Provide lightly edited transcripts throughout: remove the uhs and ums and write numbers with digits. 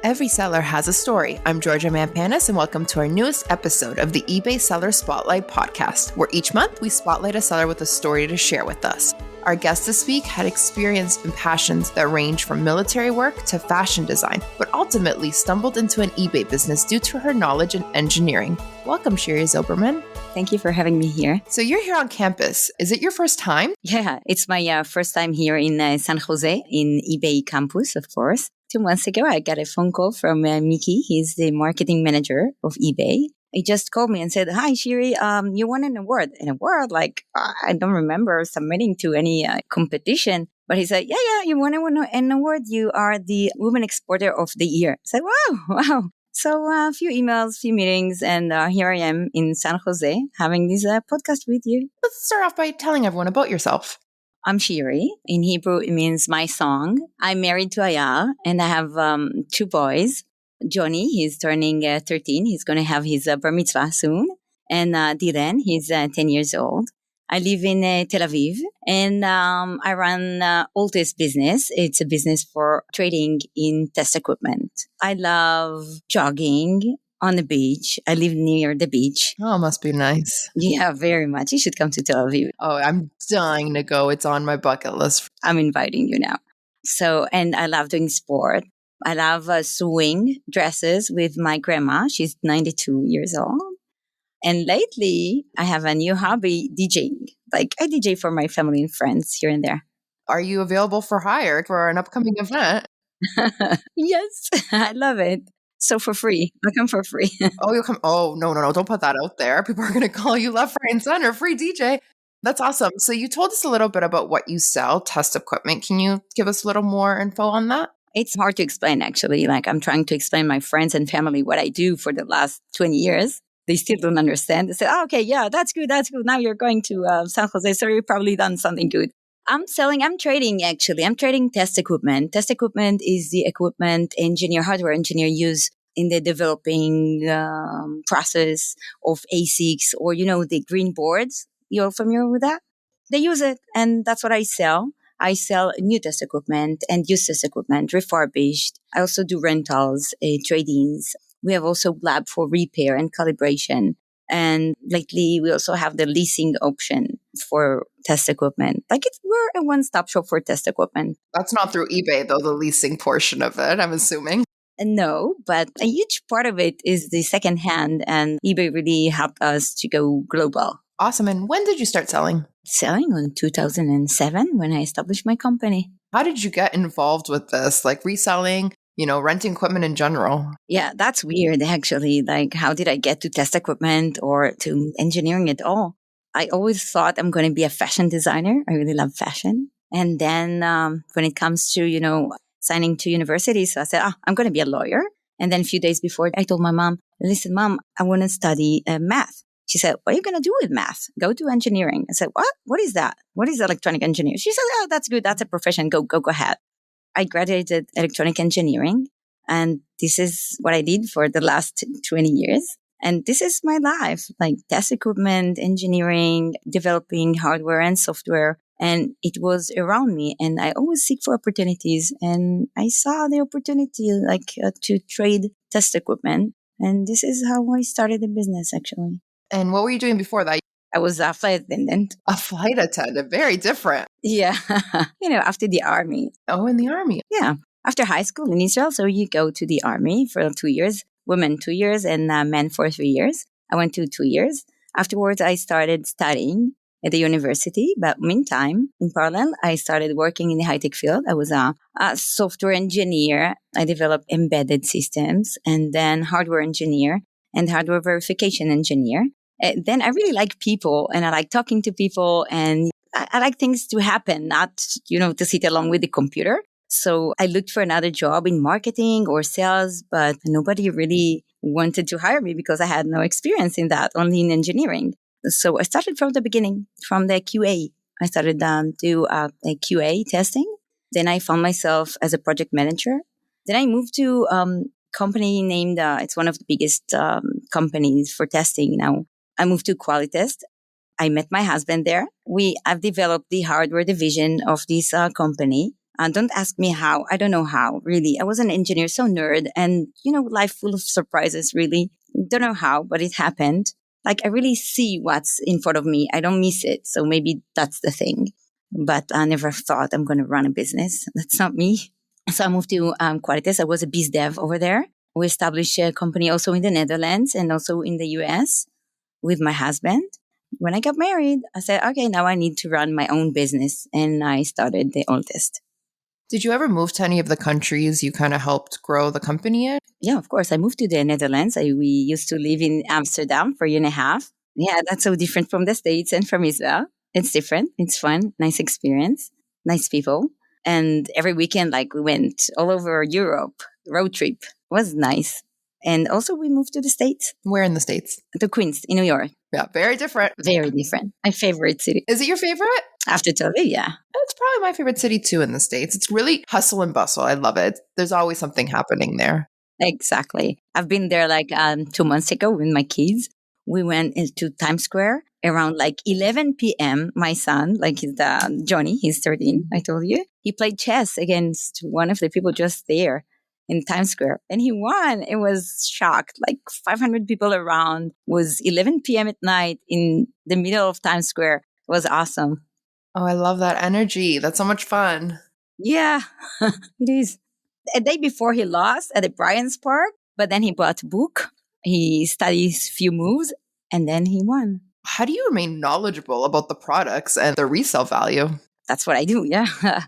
Every seller has a story. I'm Georgia Mampanis, and welcome to our newest episode of the eBay Seller Spotlight podcast, where each month we spotlight a seller with a story to share with us. Our guest this week had experience and passions that range from military work to fashion design, but ultimately stumbled into an eBay business due to her knowledge in engineering. Welcome, Shiri Zylberman. Thank you for having me here. So you're here on campus. Is it your first time? Yeah, it's my first time here in San Jose, in eBay campus, of course. 2 months ago, I got a phone call from Mickey. He's the marketing manager of eBay. He just called me and said, "Hi, Shiri, you won an award." An award? I don't remember submitting to any competition. But he said, yeah, you won an award. You are the Women Exporter of the Year. I said, wow. So a few emails, few meetings, and here I am in San Jose having this podcast with you. Let's start off by telling everyone about yourself. I'm Shiri. In Hebrew, it means my song. I'm married to Ayal, and I have 2 boys. Johnny, he's turning 13. He's going to have his bar mitzvah soon. And Diren, he's 10 years old. I live in Tel Aviv, and I run Alltest business. It's a business for trading in test equipment. I love jogging on the beach. I live near the beach. Oh, it must be nice. Yeah, very much. You should come to Tel Aviv. Oh, I'm dying to go. It's on my bucket list. I'm inviting you now. And I love doing sport. I love sewing dresses with my grandma. She's 92 years old. And lately, I have a new hobby, DJing. I DJ for my family and friends here and there. Are you available for hire for an upcoming event? Yes, I love it. So for free. I come for free. Oh, you'll come. Oh, no. Don't put that out there. People are going to call you left, right, and center. Free DJ. That's awesome. So you told us a little bit about what you sell, test equipment. Can you give us a little more info on that? It's hard to explain, actually. I'm trying to explain my friends and family what I do for the last 20 years. They still don't understand. They say, okay, yeah, that's good. Now you're going to San Jose, so you've probably done something good. I'm trading, actually. I'm trading test equipment. Test equipment is the equipment hardware engineer use in the developing process of ASICs or, the green boards. You're familiar with that? They use it, and that's what I sell. I sell new test equipment and used test equipment, refurbished. I also do rentals, trade-ins. We have also lab for repair and calibration. And lately, we also have the leasing option for test equipment. We're a one-stop shop for test equipment. That's not through eBay, though, the leasing portion of it, I'm assuming. No, but a huge part of it is the secondhand, and eBay really helped us to go global. Awesome. And when did you start selling? Selling in 2007 when I established my company. How did you get involved with this? Reselling, renting equipment in general? Yeah, that's weird, actually. How did I get to test equipment or to engineering at all? I always thought I'm going to be a fashion designer. I really love fashion. And then when it comes to, signing to university, so I said, I'm going to be a lawyer. And then a few days before, I told my mom, listen, Mom, I want to study math. She said, what are you going to do with math? Go to engineering. I said, what? What is that? What is electronic engineering? She said, oh, that's good. That's a profession. Go ahead. I graduated electronic engineering, and this is what I did for the last 20 years. And this is my life, test equipment, engineering, developing hardware and software. And it was around me, and I always seek for opportunities. And I saw the opportunity to trade test equipment. And this is how I started the business, actually. And what were you doing before that? I was a flight attendant. A flight attendant. Very different. Yeah. After the army. Oh, in the army. Yeah. After high school in Israel. So you go to the army for 2 years, women 2 years, and men for 3 years. I went to 2 years. Afterwards, I started studying at the university. But meantime, in parallel, I started working in the high-tech field. I was a software engineer. I developed embedded systems, and then hardware engineer and hardware verification engineer. Then I really like people, and I like talking to people, and I like things to happen, not, to sit along with the computer. So I looked for another job in marketing or sales, but nobody really wanted to hire me because I had no experience in that, only in engineering. So I started from the beginning, from the QA. I started do a QA testing. Then I found myself as a project manager. Then I moved to company named, it's one of the biggest companies for testing now. I moved to Alltest. I met my husband there. I've developed the hardware division of this company. Don't ask me how. I don't know how, really. I was an engineer, so nerd, and, life full of surprises, really. Don't know how, but it happened. Like, I really see what's in front of me. I don't miss it. So maybe that's the thing. But I never thought I'm going to run a business. That's not me. So I moved to Qualitas. I was a biz dev over there. We established a company also in the Netherlands and also in the US with my husband. When I got married, I said, okay, now I need to run my own business. And I started the Alltest. Did you ever move to any of the countries you kind of helped grow the company in? Yeah, of course. I moved to the Netherlands. We used to live in Amsterdam for a year and a half. Yeah, that's so different from the States and from Israel. It's different. It's fun. Nice experience. Nice people. And every weekend, we went all over Europe, road trip. It was nice. And also we moved to the States. Where in the States? To Queens, in New York. Yeah, very different. Very different. My favorite city. Is it your favorite? After Tel Aviv, yeah. It's probably my favorite city too in the States. It's really hustle and bustle. I love it. There's always something happening there. Exactly. I've been there 2 months ago with my kids. We went into Times Square around 11 p.m. My son, Johnny, he's 13, I told you. He played chess against one of the people just there in Times Square. And he won. It was shocked. 500 people around. It was 11 p.m. at night in the middle of Times Square. It was awesome. Oh, I love that energy. That's so much fun. Yeah, it is. A day before he lost at the Bryant's Park, but then he bought a book. He studies few moves and then he won. How do you remain knowledgeable about the products and their resale value? That's what I do. Yeah.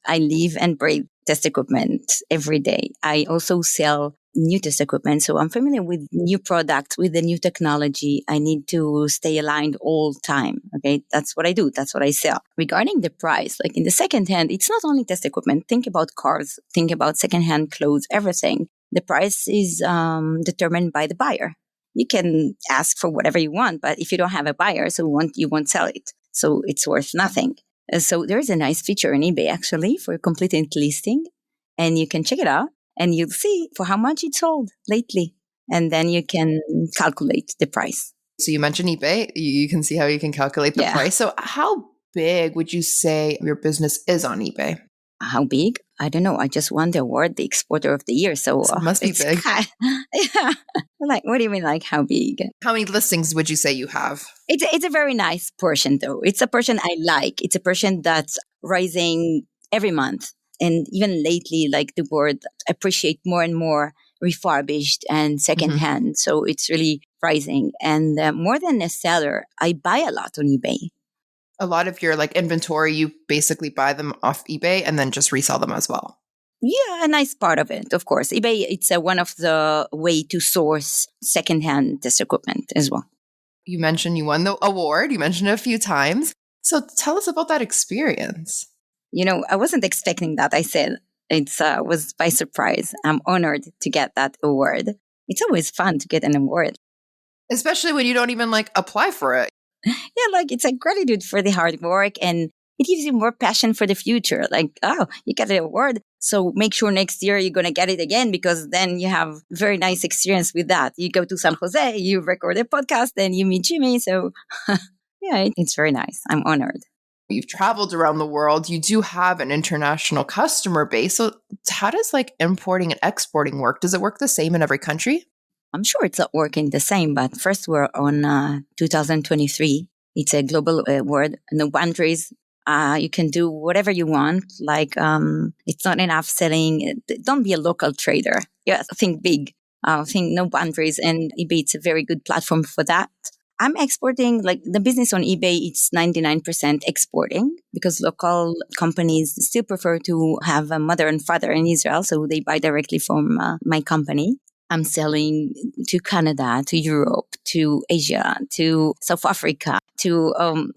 I live and breathe test equipment every day. I also sell new test equipment. So I'm familiar with new products, with the new technology. I need to stay aligned all the time. Okay. That's what I do. That's what I sell. Regarding the price, in the secondhand, it's not only test equipment. Think about cars, think about secondhand clothes, everything. The price is determined by the buyer. You can ask for whatever you want, but if you don't have a buyer, you won't sell it. So it's worth nothing. So there's a nice feature in eBay actually for a complete listing, and you can check it out and you'll see for how much it sold lately. And then you can calculate the price. So you mentioned eBay. You can see how you can calculate the price. So how big would you say your business is on eBay? How big? I don't know. I just won the award, the Exporter of the Year. So it must be big. Yeah. What do you mean, how big? How many listings would you say you have? It's a very nice portion, though. It's a portion I like. It's a portion that's rising every month. And even lately, the word appreciate more and more refurbished and secondhand. Mm-hmm. So it's really rising. And more than a seller, I buy a lot on eBay. A lot of your inventory, you basically buy them off eBay and then just resell them as well. Yeah, a nice part of it, of course. eBay, it's one of the way to source secondhand test equipment as well. You mentioned you won the award. You mentioned it a few times. So tell us about that experience. I wasn't expecting that. I said it was by surprise. I'm honored to get that award. It's always fun to get an award. Especially when you don't even apply for it. Yeah, it's a gratitude for the hard work, and it gives you more passion for the future. You got an award, so make sure next year you're going to get it again, because then you have very nice experience with that. You go to San Jose, you record a podcast, and you meet Jimmy. So yeah, it's very nice. I'm honored. You've traveled around the world. You do have an international customer base. So how does importing and exporting work? Does it work the same in every country? I'm sure it's not working the same, but first we're on 2023. It's a global award, no boundaries. You can do whatever you want. It's not enough selling. Don't be a local trader. Yeah, think big. Think no boundaries. And eBay, it's a very good platform for that. I'm exporting, the business on eBay, it's 99% exporting, because local companies still prefer to have a mother and father in Israel. So they buy directly from my company. I'm selling to Canada, to Europe, to Asia, to South Africa, to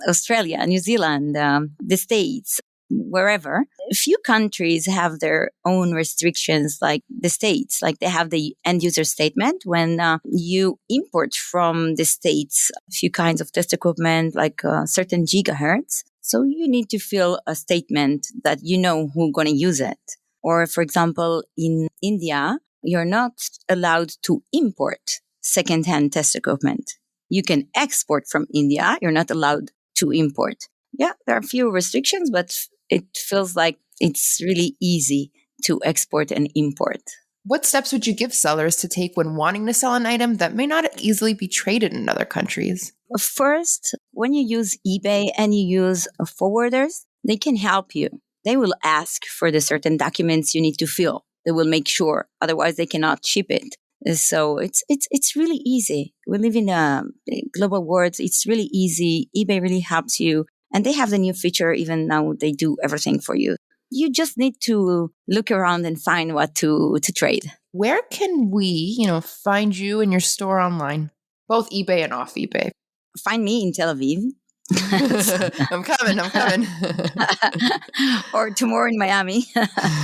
Australia, New Zealand, the States, wherever. A few countries have their own restrictions, like the States. They have the end user statement. When you import from the States a few kinds of test equipment, certain gigahertz, so you need to fill a statement that you know who's going to use it. Or, for example, in India, you're not allowed to import secondhand test equipment. You can export from India. You're not allowed to import. Yeah, there are a few restrictions, but it feels like it's really easy to export and import. What steps would you give sellers to take when wanting to sell an item that may not easily be traded in other countries? First, when you use eBay and you use forwarders, they can help you. They will ask for the certain documents you need to fill. They will make sure, otherwise they cannot ship it. So it's really easy. We live in a global world. It's really easy. eBay really helps you. And they have the new feature, even now they do everything for you. You just need to look around and find what to trade. Where can we, find you and your store online, both eBay and off eBay? Find me in Tel Aviv. I'm coming. Or tomorrow in Miami.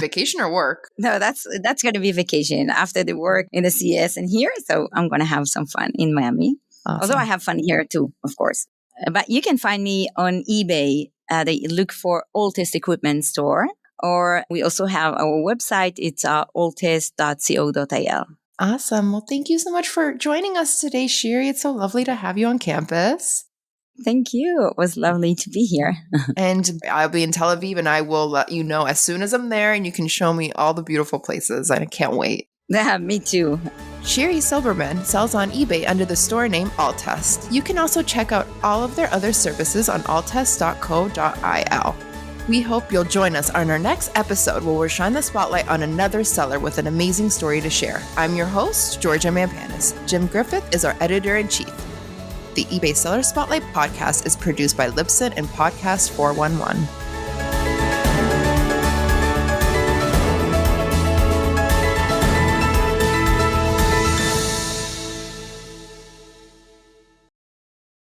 Vacation or work? No, that's going to be vacation after the work in the CS and here. So I'm going to have some fun in Miami. Awesome. Although I have fun here too, of course. But you can find me on eBay. They look for Alltest Equipment Store. Or we also have our website. It's alltest.co.il. Awesome. Well, thank you so much for joining us today, Shiri. It's so lovely to have you on campus. Thank you. It was lovely to be here. And I'll be in Tel Aviv, and I will let you know as soon as I'm there, and you can show me all the beautiful places. I can't wait. Yeah, me too. Shiri Zylberman sells on eBay under the store name Alltest. You can also check out all of their other services on alltest.co.il. We hope you'll join us on our next episode where we'll shine the spotlight on another seller with an amazing story to share. I'm your host, Georgia Mampanis. Jim Griffith is our editor-in-chief. The eBay Seller Spotlight podcast is produced by Libsyn and Podcast 411.